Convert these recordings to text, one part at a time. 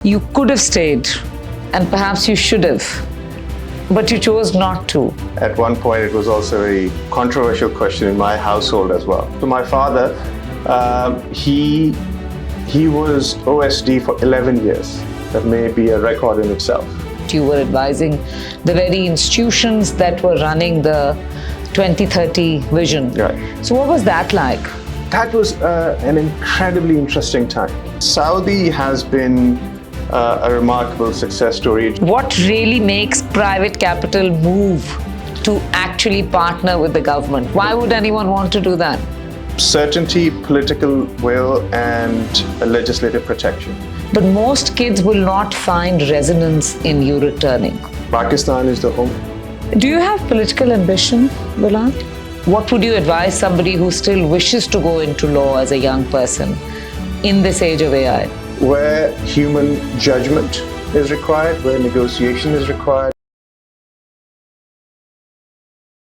You could have stayed, and perhaps you should have, but you chose not to. At one point, it was also a controversial question in my household as well. So my father, he was OSD for 11 years. That may be a record in itself. You were advising the very institutions that were running the 2030 vision. Right. So what was that like? That was an incredibly interesting time. Saudi has been a remarkable success story. What really makes private capital move to actually partner with the government? Why would anyone want to do that? Certainty, political will, and legislative protection. But most kids will not find resonance in you returning. Pakistan is the home. Do you have political ambition, Bilal? What would you advise somebody who still wishes to go into law as a young person in this age of AI? Where human judgment is required, where negotiation is required.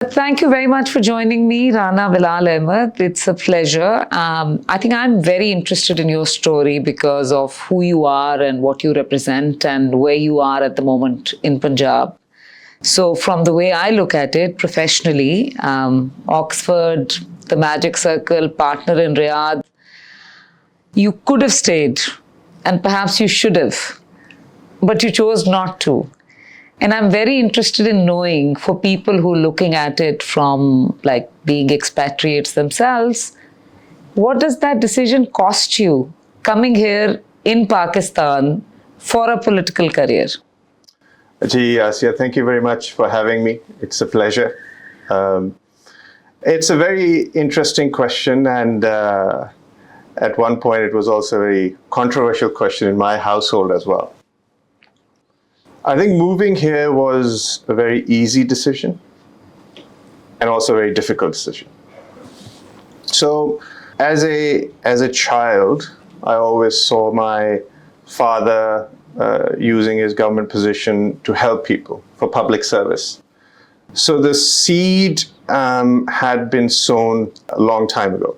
Thank you very much for joining me, Rana Bilal Ahmed. It's a pleasure. I think I'm very interested in your story because of who you are and what you represent and where you are at the moment in Punjab. So from the way I look at it professionally, Oxford, the Magic Circle, partner in Riyadh, you could have stayed and perhaps you should have, but you chose not to. And I'm very interested in knowing, for people who are looking at it from like being expatriates themselves, what does that decision cost you coming here in Pakistan for a political career? Asiya, thank you very much for having me. It's a pleasure. It's a very interesting question, and at one point it was also a controversial question in my household as well. I think moving here was a very easy decision and also a very difficult decision. So as a child, I always saw my father using his government position to help people for public service. So the seed had been sown a long time ago.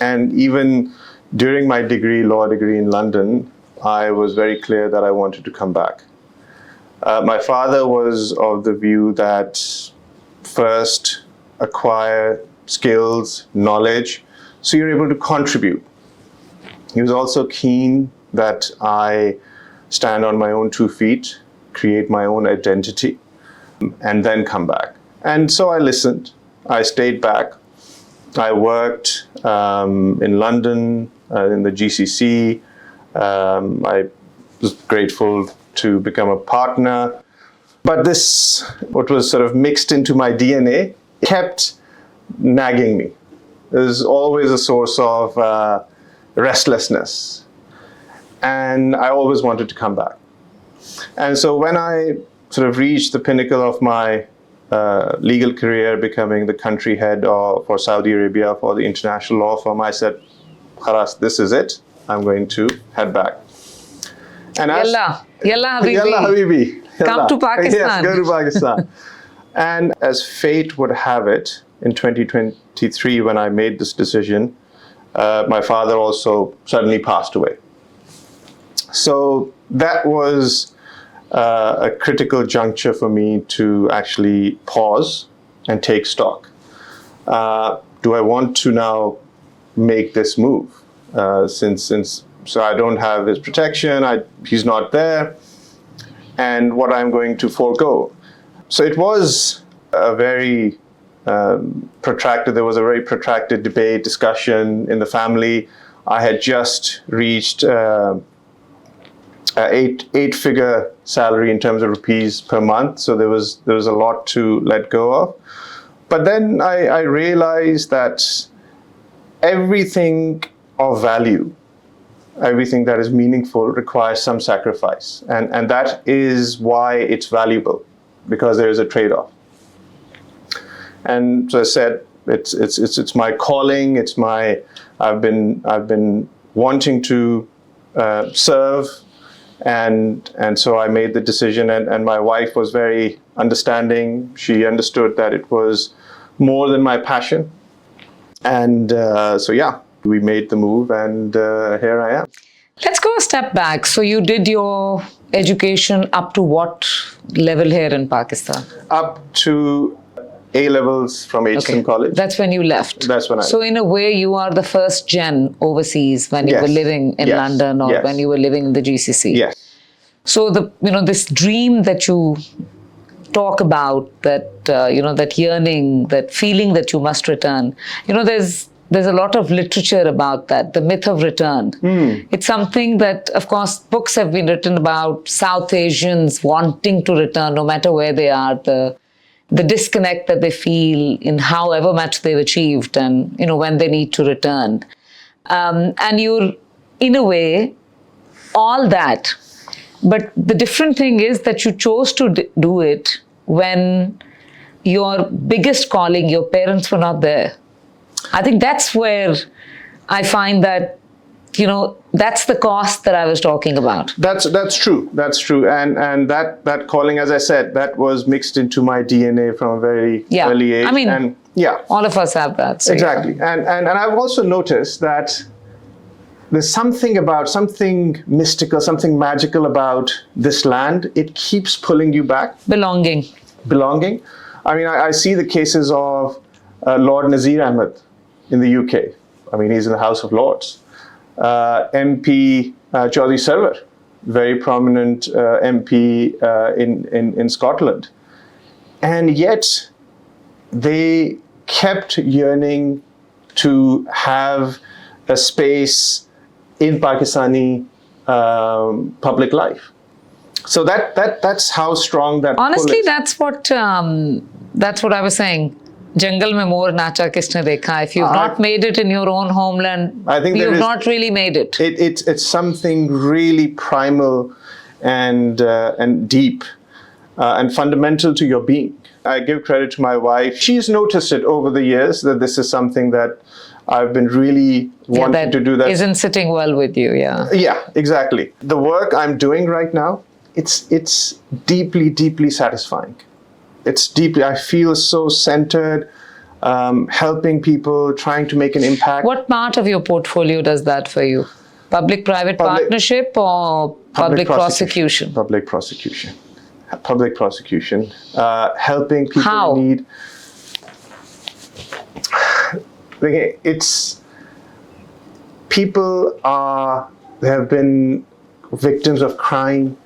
And even during my law degree in London, I was very clear that I wanted to come back. My father was of the view that first acquire skills, knowledge, so you're able to contribute. He was also keen that I stand on my own 2 feet, create my own identity, and then come back. And so I listened. I stayed back. I worked in London, in the GCC. I was grateful to become a partner. But this, what was sort of mixed into my DNA, kept nagging me. It was always a source of restlessness. And I always wanted to come back. And so when I sort of reached the pinnacle of my legal career, becoming the country head for Saudi Arabia for the international law firm, I said, Khalas, this is it. I'm going to head back. And Yalla Habibi. Yalla Habibi. Come to Pakistan. Yes, go to Pakistan. And as fate would have it, in 2023, when I made this decision, my father also suddenly passed away. So that was a critical juncture for me to actually pause and take stock. Do I want to now make this move? So I don't have his protection, he's not there, and what I'm going to forego. So it was a very protracted debate, discussion in the family. I had just reached eight-figure salary in terms of rupees per month, so there was a lot to let go of. But then I realized that everything of value, everything that is meaningful requires some sacrifice, and that is why it's valuable, because there is a trade-off. And so I said, it's my calling. I've been wanting to serve. And so I made the decision, and my wife was very understanding. She understood that it was more than my passion. And so yeah, we made the move, and here I am. Let's go a step back. So you did your education up to what level here in Pakistan? Up to A levels from Eastern College. That's when you left. That's when I. So in a way, you are the first gen overseas when you Yes. were living in Yes. London or Yes. when you were living in the GCC. Yes. So this dream that you talk about, that that yearning, that feeling that you must return. There's a lot of literature about that, the myth of return. It's something that, of course, books have been written about South Asians wanting to return, no matter where they are, the disconnect that they feel in however much they've achieved, and when they need to return. And you're, in a way, all that. But the different thing is that you chose to do it when your biggest calling, your parents were not there. I think that's where I find that, that's the cost that I was talking about. That's true. That's true. And that calling, as I said, that was mixed into my DNA from a very early age. I mean, and all of us have that. So exactly. And I've also noticed that there's something mystical, something magical about this land. It keeps pulling you back. Belonging. I mean, I see the cases of Lord Nazir Ahmed in the UK. I mean, he's in the House of Lords. MP Chaudhry Sarwar, very prominent MP in Scotland. And yet, they kept yearning to have a space in Pakistani public life. So that's how strong that honestly pull is. That's what I was saying. Jungle mein mor nacha kisne dekha. If you've not made it in your own homeland, I think you've not really made it. It's something really primal and deep and fundamental to your being. I give credit to my wife. She's noticed it over the years that this is something that I've been really wanting to do. That isn't sitting well with you. Yeah, exactly. The work I'm doing right now, it's deeply, deeply satisfying. I feel so centered, helping people, trying to make an impact. What part of your portfolio does that for you? Public-private partnership or public prosecution? Public prosecution. Helping people How? in need. They have been victims of crime.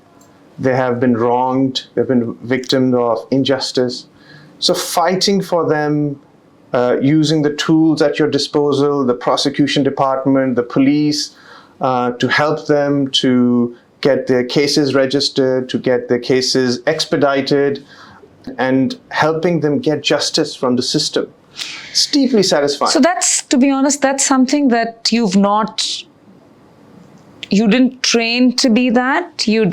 They have been wronged. They've been victims of injustice. So fighting for them, using the tools at your disposal, the prosecution department, the police, to help them to get their cases registered, to get their cases expedited, and helping them get justice from the system. It's deeply satisfying. So to be honest, that's something that you didn't train to be that. Your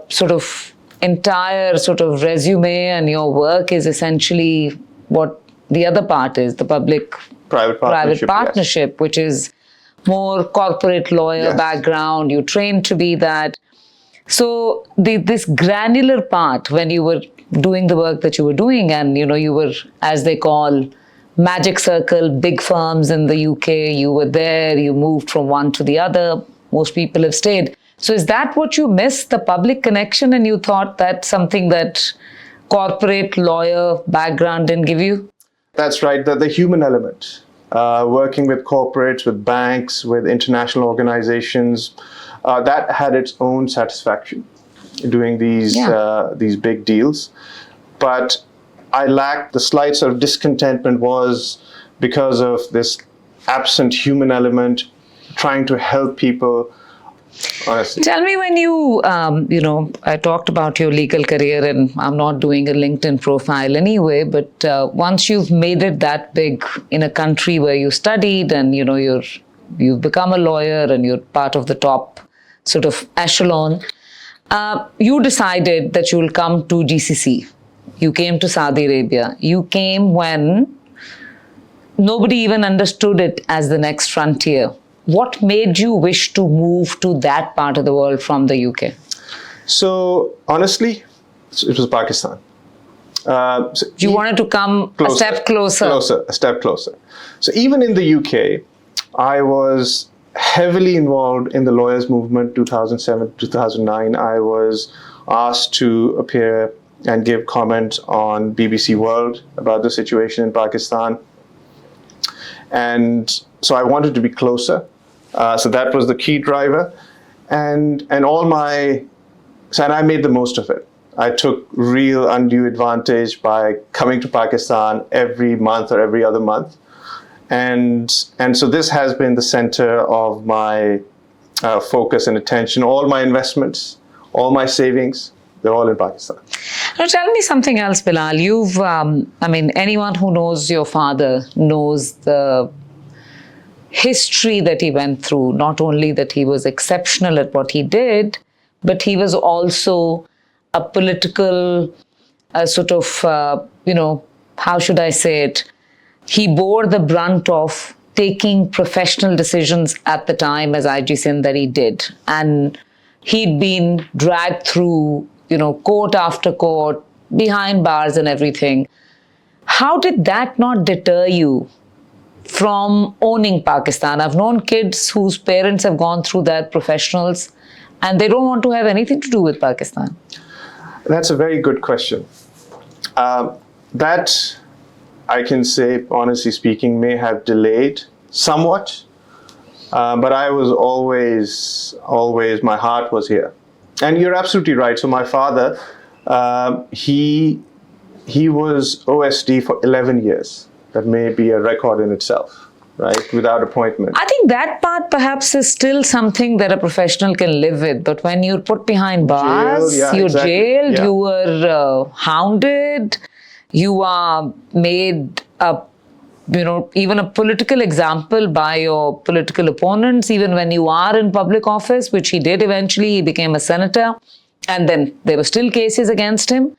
sort of entire sort of resume and your work is essentially what the other part is, the public-private partnership, yes. Which is more corporate lawyer background. You trained to be that. So this granular part, when you were doing the work that you were doing, and you were, as they call, magic circle, big firms in the UK, you were there, you moved from one to the other, most people have stayed. So is that what you missed, the public connection, and you thought that's something that corporate lawyer background didn't give you? That's right, the human element. Working with corporates, with banks, with international organizations, that had its own satisfaction doing these big deals. But I lacked the slight sort of discontentment was because of this absent human element, trying to help people. Honestly. Tell me when I talked about your legal career, and I'm not doing a LinkedIn profile anyway, but once you've made it that big in a country where you studied and, you've become a lawyer and you're part of the top sort of echelon, you decided that you will come to GCC. You came to Saudi Arabia. You came when nobody even understood it as the next frontier. What made you wish to move to that part of the world from the UK? So, honestly, it was Pakistan. You wanted to come a step closer. A step closer. So even in the UK, I was heavily involved in the lawyers' movement 2007 2009. I was asked to appear and give comment on BBC World about the situation in Pakistan. And so I wanted to be closer. So that was the key driver. And I made the most of it. I took real undue advantage by coming to Pakistan every month or every other month. And so this has been the center of my focus and attention. All my investments, all my savings, they're all in Pakistan. Now tell me something else, Bilal. You've, anyone who knows your father knows the history that he went through. Not only that he was exceptional at what he did, but he was also a political how should I say it? He bore the brunt of taking professional decisions at the time as IG Sindh that he did. And he'd been dragged through, court after court, behind bars and everything. How did that not deter you from owning Pakistan? I've known kids whose parents have gone through that, professionals, and they don't want to have anything to do with Pakistan. That's a very good question. That, I can say, honestly speaking, may have delayed somewhat, but I was always, my heart was here. And you're absolutely right. So my father, he was OSD for 11 years. That may be a record in itself, right? Without appointment. I think that part perhaps is still something that a professional can live with. But when you're put behind bars, you're jailed, you were hounded, you are made even a political example by your political opponents, even when you are in public office, which he did eventually. He became a senator, and then there were still cases against him.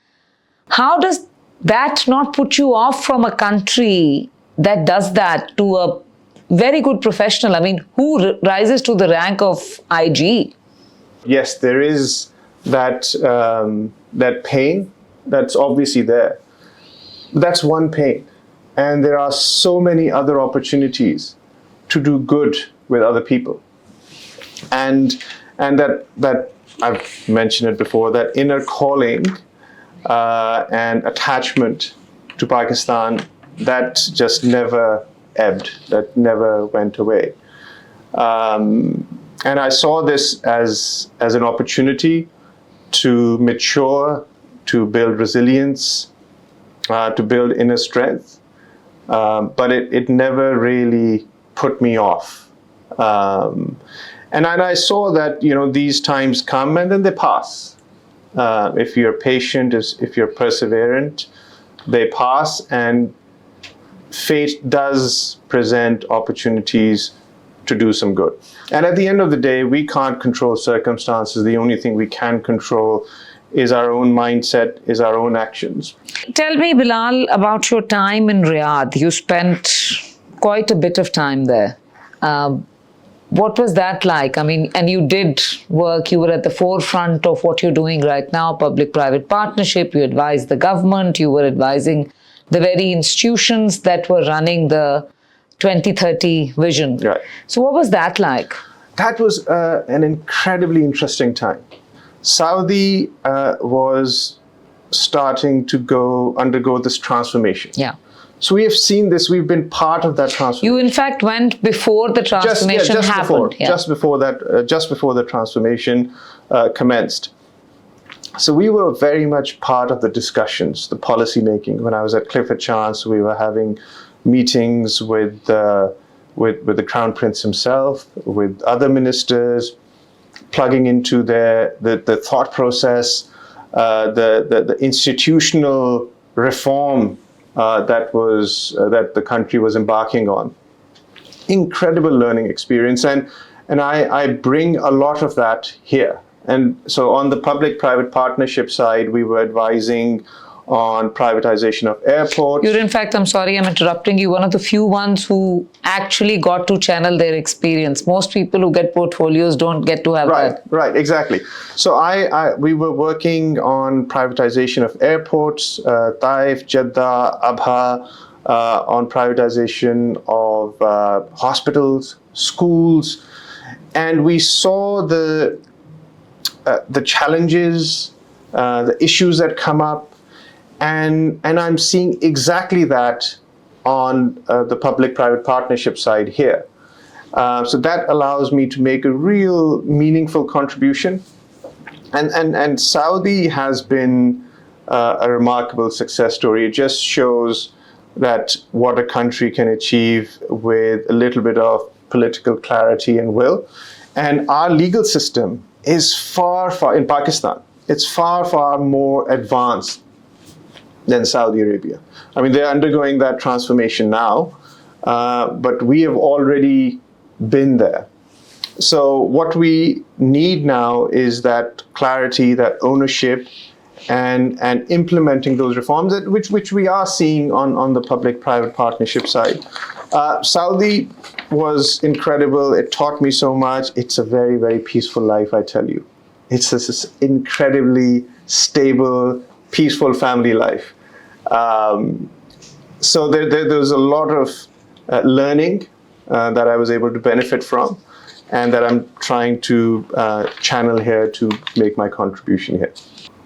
How does that not put you off from a country that does that to a very good professional? I mean, who rises to the rank of IG? Yes, there is that pain that's obviously there. That's one pain. And there are so many other opportunities to do good with other people. And that I've mentioned it before, that inner calling and attachment to Pakistan, that just never ebbed, that never went away. And I saw this as an opportunity to mature, to build resilience, to build inner strength. But it never really put me off. And I saw that, these times come and then they pass. If you're patient, if you're perseverant, they pass, and fate does present opportunities to do some good. And at the end of the day, we can't control circumstances. The only thing we can control is our own mindset, is our own actions. Tell me, Bilal, about your time in Riyadh. You spent quite a bit of time there. What was that like? I mean, and you did work, you were at the forefront of what you're doing right now, public-private partnership, you advised the government, you were advising the very institutions that were running the 2030 vision. Right. So what was that like? That was an incredibly interesting time. Saudi was starting to undergo this transformation. Yeah. So we have seen this, we've been part of that transformation. You in fact went before the transformation happened. Just before the transformation commenced. So we were very much part of the discussions, the policy making. When I was at Clifford Chance, we were having meetings with the Crown Prince himself, with other ministers, plugging into the thought process, the institutional reform that the country was embarking on. Incredible learning experience, and I bring a lot of that here. And so on the public-private partnership side, we were advising on privatization of airports. You're in fact, I'm sorry, I'm interrupting you, one of the few ones who actually got to channel their experience. Most people who get portfolios don't get to have that. Right, exactly. So we were working on privatization of airports, Taif, Jeddah, Abha, on privatization of hospitals, schools. And we saw the challenges, the issues that come up, and I'm seeing exactly that on the public-private partnership side here. So that allows me to make a real meaningful contribution. And Saudi has been a remarkable success story. It just shows that what a country can achieve with a little bit of political clarity and will. And our legal system is far, in Pakistan, it's far more advanced than Saudi Arabia. I mean, they're undergoing that transformation now, but we have already been there. So what we need now is that clarity, that ownership, and implementing those reforms, which we are seeing on the public-private partnership side. Saudi was incredible. It taught me so much. It's a very peaceful life, I tell you. It's this incredibly stable, peaceful family life. So there was a lot of learning that I was able to benefit from, and that I'm trying to channel here to make my contribution here.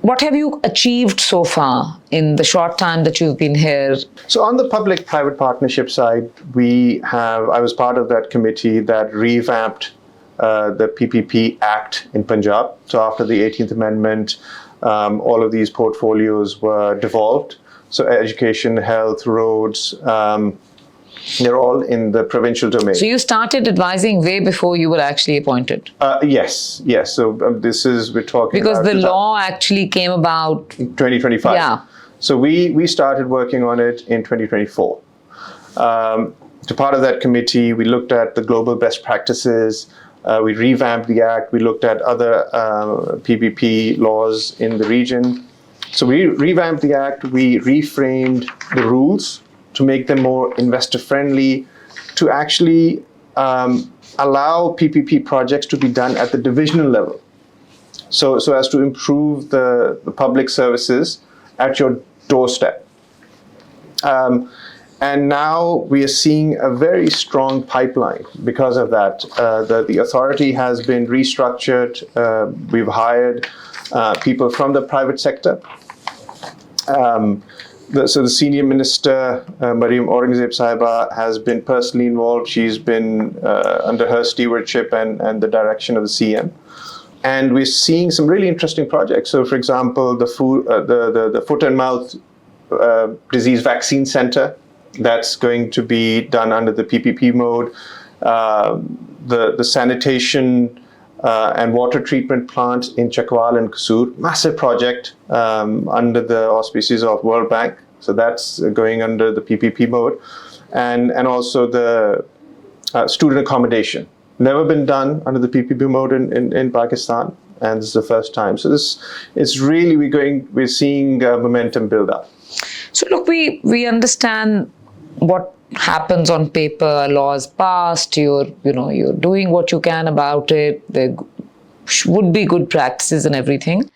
What have you achieved so far in the short time that you've been here? So on the public-private partnership side, I was part of that committee that revamped the PPP Act in Punjab. So after the 18th Amendment, all of these portfolios were devolved. So education, health, roads, they're all in the provincial domain. So you started advising way before you were actually appointed? Yes. So we're talking because about... the law actually came about... 2025. Yeah. So we started working on it in 2024. To part of that committee, we looked at the global best practices. We revamped the Act. We looked at other PPP laws in the region. So we revamped the Act. We reframed the rules to make them more investor-friendly, to actually allow PPP projects to be done at the divisional level, so as to improve the public services at your doorstep. And now we are seeing a very strong pipeline because of that. The authority has been restructured. We've hired people from the private sector. So the senior minister, Mariam Aurangzeb Sahiba, has been personally involved. She's been under her stewardship and the direction of the CM. And we're seeing some really interesting projects. So, for example, the foot and mouth disease vaccine center, that's going to be done under the PPP mode. The sanitation and water treatment plant in Chakwal and Kasur, massive project under the auspices of World Bank. So that's going under the PPP mode. And also the student accommodation. Never been done under the PPP mode in Pakistan, and this is the first time. So we're seeing momentum build up. So look, we understand what happens on paper, laws passed, you're doing what you can about it, there would be good practices and everything.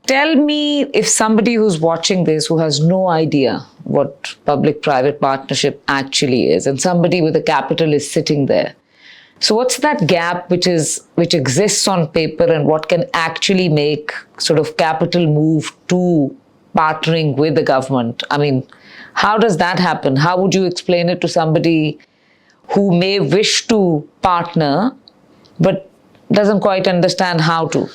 Tell me, if somebody who's watching this who has no idea what public-private partnership actually is, and somebody with a capital is sitting there, so what's that gap which exists on paper, and what can actually make sort of capital move to partnering with the government? I mean, how does that happen? How would you explain it to somebody who may wish to partner but doesn't quite understand how to?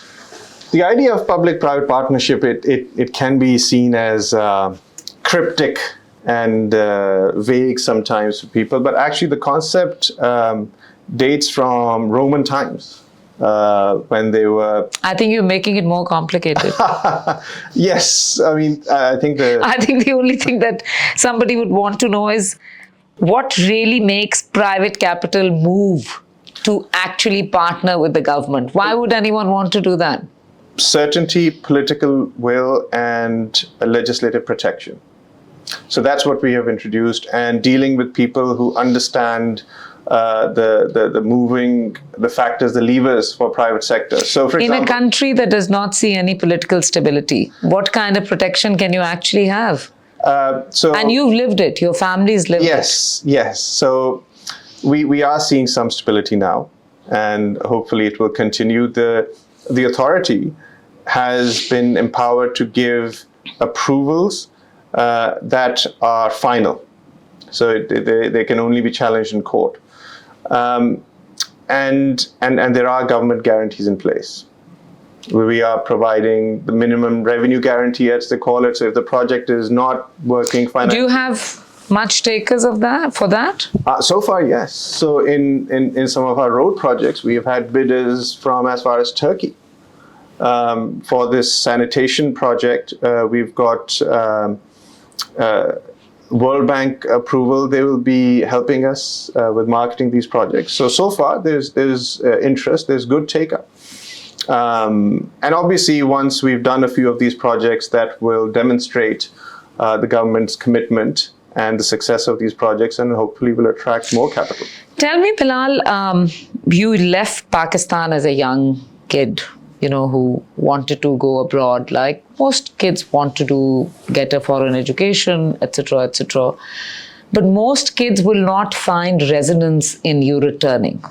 The idea of public-private partnership, it can be seen as cryptic and vague sometimes for people, but actually the concept dates from Roman times. When they were... I think you're making it more complicated. Yes, I mean, I think the only thing that somebody would want to know is what really makes private capital move to actually partner with the government. Why would anyone want to do that? Certainty, political will, and legislative protection. So that's what we have introduced, and dealing with people who understand the factors, the levers for private sector. So, for example, in a country that does not see any political stability, what kind of protection can you actually have? And you've lived it. Your family's lived it. Yes. So we are seeing some stability now. and hopefully it will continue. The authority has been empowered to give approvals that are final. So they can only be challenged in court. And there are government guarantees in place. We are providing the minimum revenue guarantee, as they call it. So if the project is not working financially. Do you have much takers of that for that? So far, yes. So in some of our road projects, we have had bidders from as far as Turkey. For this sanitation project, we've got World Bank approval. They will be helping us with marketing these projects. So far, there's interest. There's good take-up. And obviously, once we've done a few of these projects, that will demonstrate the government's commitment and the success of these projects, and hopefully will attract more capital. Tell me, Bilal, you left Pakistan as a young kid, who wanted to go abroad, like most kids want to get a foreign education, etc., etc. But most kids will not find resonance in you returning.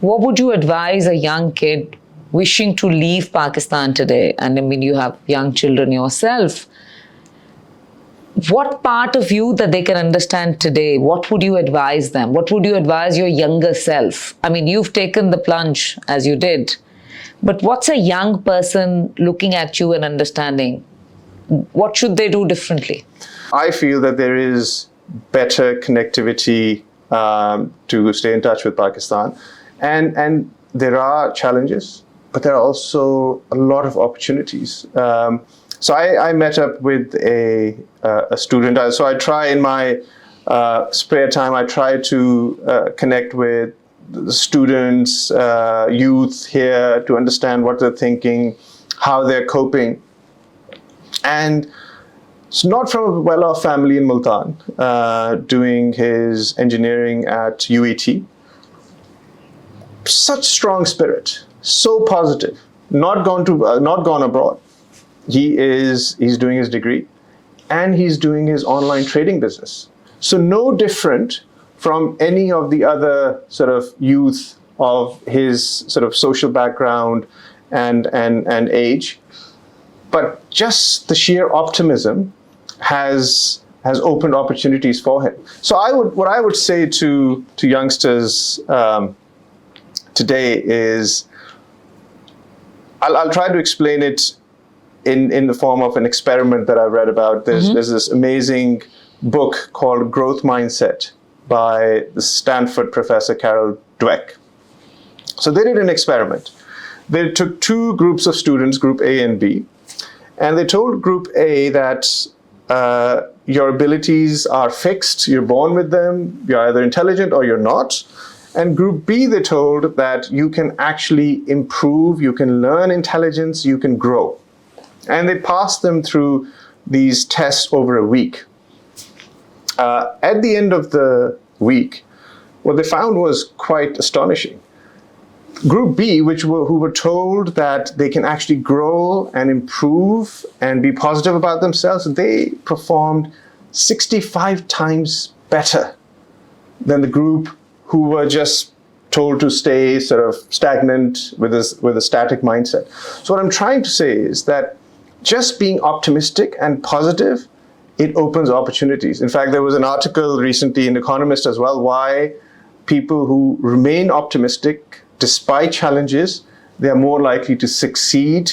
What would you advise a young kid wishing to leave Pakistan today? And I mean, you have young children yourself. What part of you that they can understand today, what would you advise them? What would you advise your younger self? I mean, you've taken the plunge as you did, but what's a young person looking at you and understanding? What should they do differently? I feel that there is better connectivity to stay in touch with Pakistan. And there are challenges, but there are also a lot of opportunities. So I met up with a student. So I try in my spare time, I try to connect with the students, youth here, to understand what they're thinking, how they're coping. And it's not from a well-off family in Multan, doing his engineering at UET. Such strong spirit, so positive, not gone abroad. He's doing his degree and he's doing his online trading business. So no different from any of the other sort of youth of his sort of social background and age. But just the sheer optimism has opened opportunities for him. So what I would say to youngsters today is, I'll try to explain it in the form of an experiment that I've read about. There's this amazing book called Growth Mindset by the Stanford professor Carol Dweck. So they did an experiment. They took two groups of students, group A and B, and they told group A that your abilities are fixed, you're born with them, you're either intelligent or you're not. And group B, they told that you can actually improve, you can learn intelligence, you can grow. And they passed them through these tests over a week. At the end of the week, what they found was quite astonishing. Group B, who were told that they can actually grow and improve and be positive about themselves, they performed 65 times better than the group who were just told to stay sort of stagnant with a static mindset. So what I'm trying to say is that just being optimistic and positive, it opens opportunities. In fact, there was an article recently in Economist as well, why people who remain optimistic despite challenges, they are more likely to succeed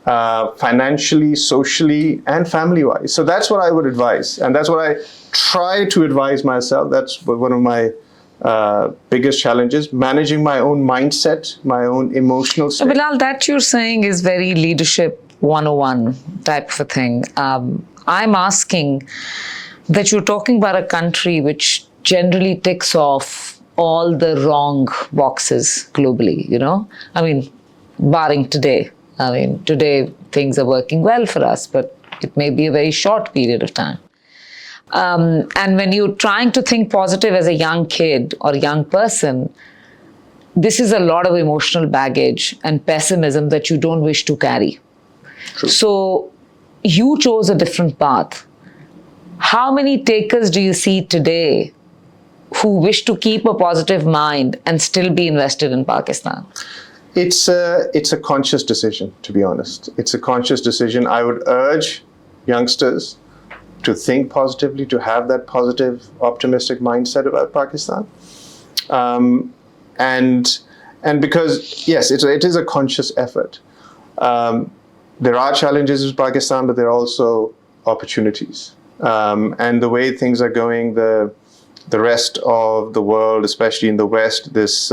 financially, socially, and family-wise. So that's what I would advise. And that's what I try to advise myself. That's one of my biggest challenges, managing my own mindset, my own emotional state. So Bilal, that you're saying is very leadership 101 type of a thing. I'm asking that you're talking about a country which generally ticks off all the wrong boxes globally, I mean, barring today. I mean, today things are working well for us, but it may be a very short period of time. And when you're trying to think positive as a young kid or young person, this is a lot of emotional baggage and pessimism that you don't wish to carry. True. So you chose a different path. How many takers do you see today who wish to keep a positive mind and still be invested in Pakistan? It's a conscious decision, to be honest. It's a conscious decision. I would urge youngsters to think positively, to have that positive, optimistic mindset about Pakistan. And because, yes, it is a conscious effort. There are challenges with Pakistan, but there are also opportunities. And the way things are going, the rest of the world, especially in the West, this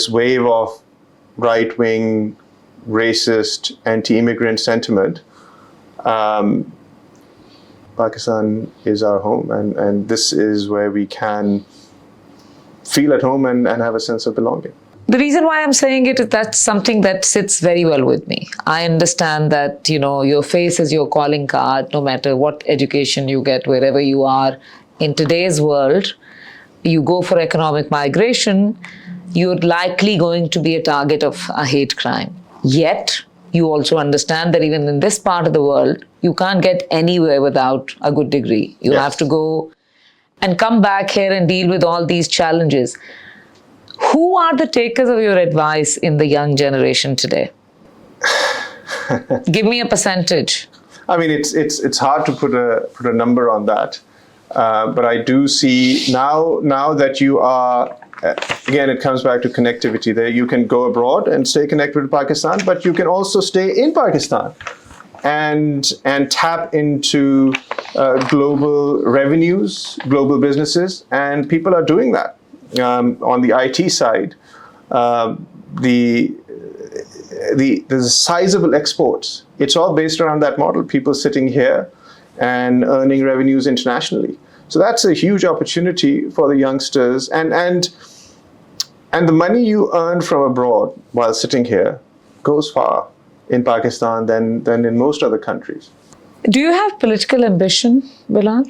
wave of right-wing, racist, anti-immigrant sentiment, Pakistan is our home, and this is where we can feel at home and have a sense of belonging. The reason why I'm saying it is that's something that sits very well with me. I understand that, your face is your calling card, no matter what education you get, wherever you are. In today's world, you go for economic migration, you're likely going to be a target of a hate crime. Yet, you also understand that even in this part of the world, you can't get anywhere without a good degree. You have to go and come back here and deal with all these challenges. Who are the takers of your advice in the young generation today? Give me a percentage. I mean, it's hard to put a number on that, but I do see now that you are, again, it comes back to connectivity. There, you can go abroad and stay connected with Pakistan, but you can also stay in Pakistan and tap into global revenues, global businesses, and people are doing that. On the IT side, there's sizable exports. It's all based around that model, people sitting here and earning revenues internationally. So that's a huge opportunity for the youngsters. And the money you earn from abroad while sitting here goes far in Pakistan than in most other countries. Do you have political ambition, Bilal?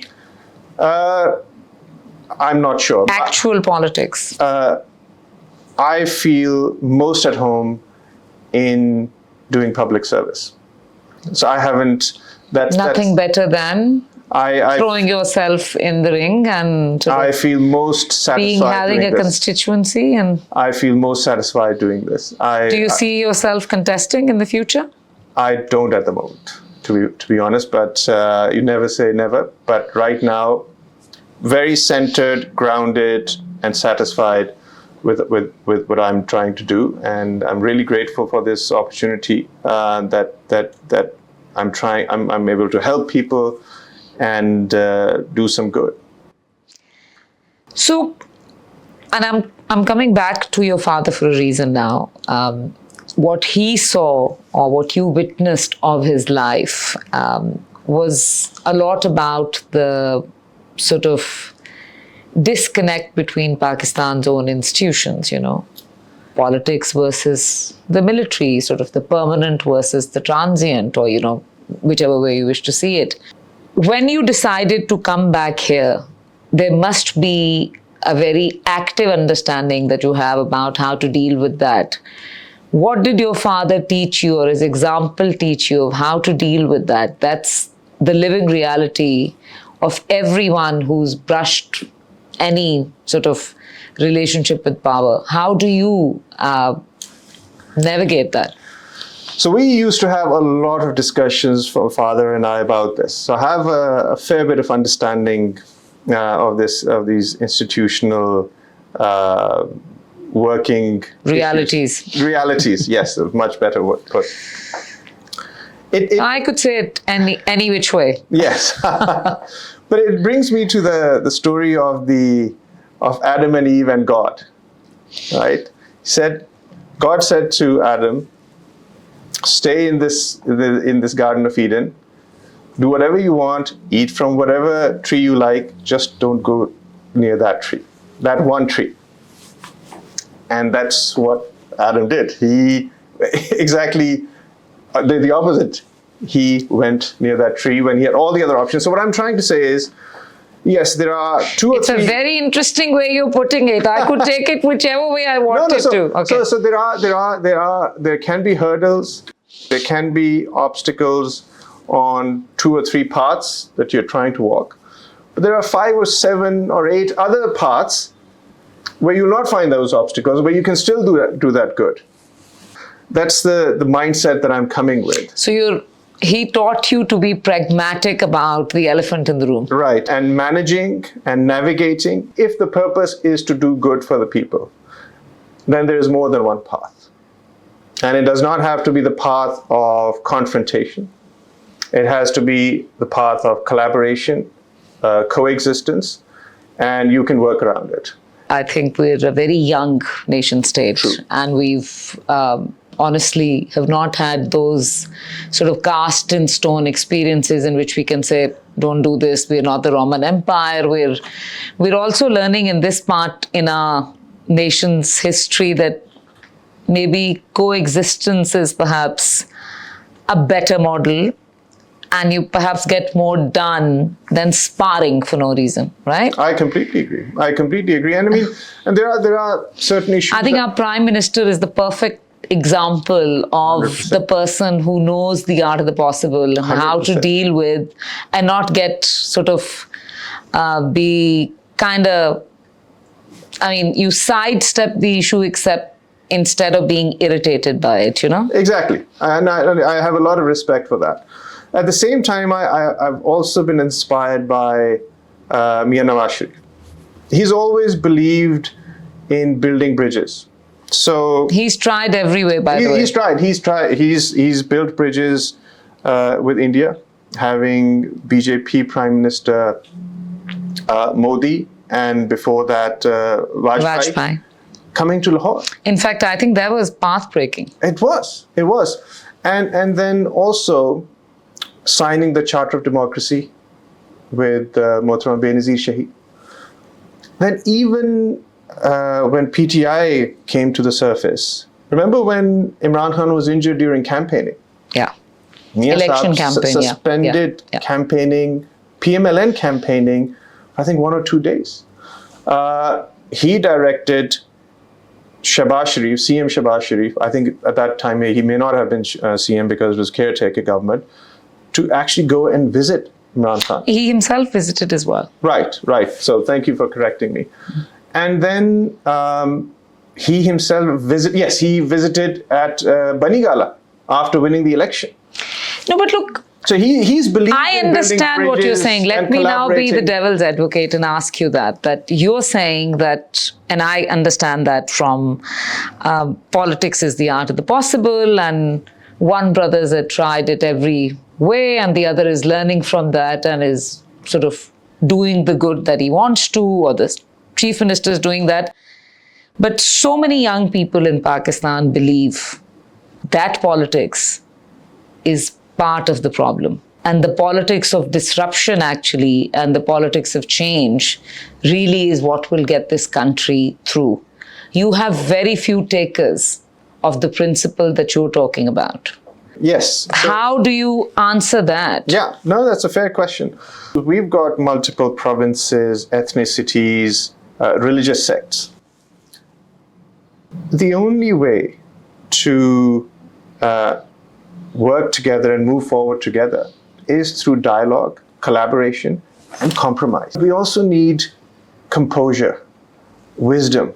I'm not sure. Actual politics. I feel most at home in doing public service. So I haven't. Nothing better than throwing yourself in the ring and I feel most satisfied having doing a this. constituency. And I feel most satisfied doing this. Do you see yourself contesting in the future? I don't at the moment, to be honest. But you never say never. But right now, very centered, grounded, and satisfied with what I'm trying to do, and I'm really grateful for this opportunity that I'm able to help people and do some good. So, and I'm coming back to your father for a reason now. What he saw or what you witnessed of his life was a lot about the sort of disconnect between Pakistan's own institutions, politics versus the military, sort of the permanent versus the transient, or, whichever way you wish to see it. When you decided to come back here, there must be a very active understanding that you have about how to deal with that. What did your father teach you, or his example teach you of how to deal with that? That's the living reality of everyone who's brushed any sort of relationship with power. How do you navigate that? So we used to have a lot of discussions from father and I about this. So I have a fair bit of understanding of these institutional working realities. Issues. Realities, yes, a much better word put. I could say it any which way. Yes, but it brings me to the story of Adam and Eve and God, right? God said to Adam, "Stay in this Garden of Eden. Do whatever you want. Eat from whatever tree you like. Just don't go near that tree, that one tree." And that's what Adam did. He exactly. The opposite. He went near that tree when he had all the other options. So what I'm trying to say is, yes, there are two or three. It's a very interesting way you're putting it. I could take it whichever way I wanted to. Okay. So there can be hurdles. There can be obstacles on 2 or 3 paths that you're trying to walk. But there are 5 or 7 or 8 other paths where you'll not find those obstacles, where you can still do that good. That's the mindset that I'm coming with. So he taught you to be pragmatic about the elephant in the room. Right, and managing and navigating, if the purpose is to do good for the people, then there is more than one path. And it does not have to be the path of confrontation. It has to be the path of collaboration, coexistence, and you can work around it. I think we're a very young nation state. True. And we've honestly have not had those sort of cast in stone experiences in which we can say, don't do this, we're not the Roman Empire. We're also learning in this part in our nation's history that maybe coexistence is perhaps a better model, and you perhaps get more done than sparring for no reason, right? I completely agree. And I mean, and there are certain issues. I think our Prime Minister is the perfect example of 100%. the person who knows the art of the possible and how to 100%. deal with and not get sort of be kind of, I mean, you sidestep the issue instead of being irritated by it, you know? Exactly. And I have a lot of respect for that. At the same time, I've also been inspired by Mian Nawaz Sharif. He's always believed in building bridges. So He's tried every way, by the way. He's built bridges with India, having BJP Prime Minister Modi, and before that Vajpayee coming to Lahore. In fact, I think that was path-breaking. It was. And then also signing the Charter of Democracy with Mohtarama Benazir Shahid. Then even when PTI came to the surface, remember when Imran Khan was injured during campaigning? Yeah. Mia Election Saab campaign, yeah. suspended Yeah. campaigning, PML-N campaigning, I think 1 or 2 days. He directed Shahbaz Sharif, CM Shahbaz Sharif, I think at that time he may not have been CM because it was caretaker government, to actually go and visit Imran Khan. He himself visited as well. Right. So thank you for correcting me. And then he himself visited at Banigala after winning the election. No, but look, So he's believed I in building understand what you're bridges saying. Let and me now be the collaborating. devil's advocate and ask you that you're saying that, and I understand that from politics is the art of the possible, and one brother's had tried it every way, and the other is learning from that and is sort of doing the good that he wants to, or the Chief Minister is doing that. But so many young people in Pakistan believe that politics is part of the problem. And the politics of disruption actually, and the politics of change really is what will get this country through. You have very few takers of the principle that you're talking about. Yes. How do you answer that? Yeah, no, that's a fair question. We've got multiple provinces, ethnicities, religious sects. The only way to work together and move forward together is through dialogue, collaboration, and compromise. We also need composure, wisdom,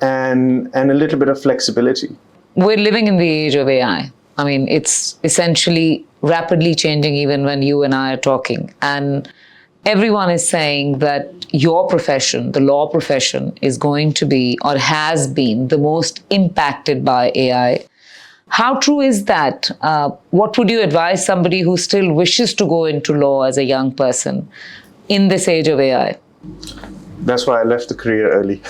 and a little bit of flexibility. We're living in the age of AI. I mean, it's essentially rapidly changing even when you and I are talking. And everyone is saying that your profession, the law profession, is going to be or has been the most impacted by AI. How true is that? What would you advise somebody who still wishes to go into law as a young person in this age of AI? That's why I left the career early.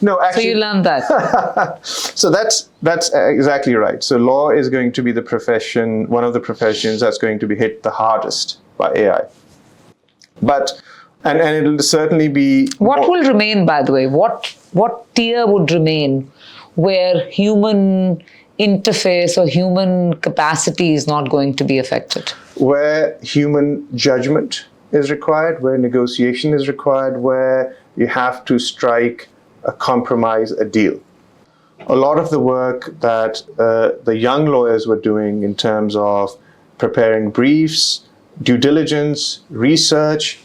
No, actually. So you learned that. So that's exactly right. So law is going to be the profession, one of the professions that's going to be hit the hardest by AI. But and it'll certainly be. What will remain, by the way? What tier would remain where human interface or human capacity is not going to be affected? Where human judgment is required, where negotiation is required, where you have to strike a compromise, a deal. A lot of the work that the young lawyers were doing in terms of preparing briefs, due diligence, research,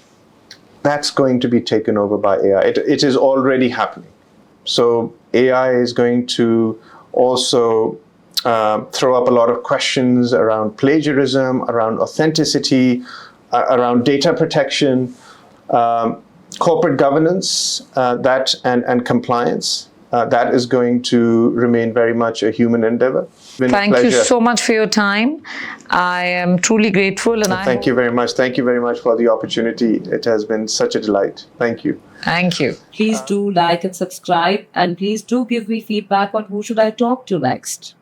that's going to be taken over by AI. It is already happening. So AI is going to also throw up a lot of questions around plagiarism, around authenticity, around data protection, corporate governance, and compliance. That is going to remain very much a human endeavor. Thank you so much for your time. I am truly grateful, and thank you very much. Thank you very much for the opportunity. It has been such a delight. Thank you. Thank you. Please do like and subscribe, and please do give me feedback on who should I talk to next.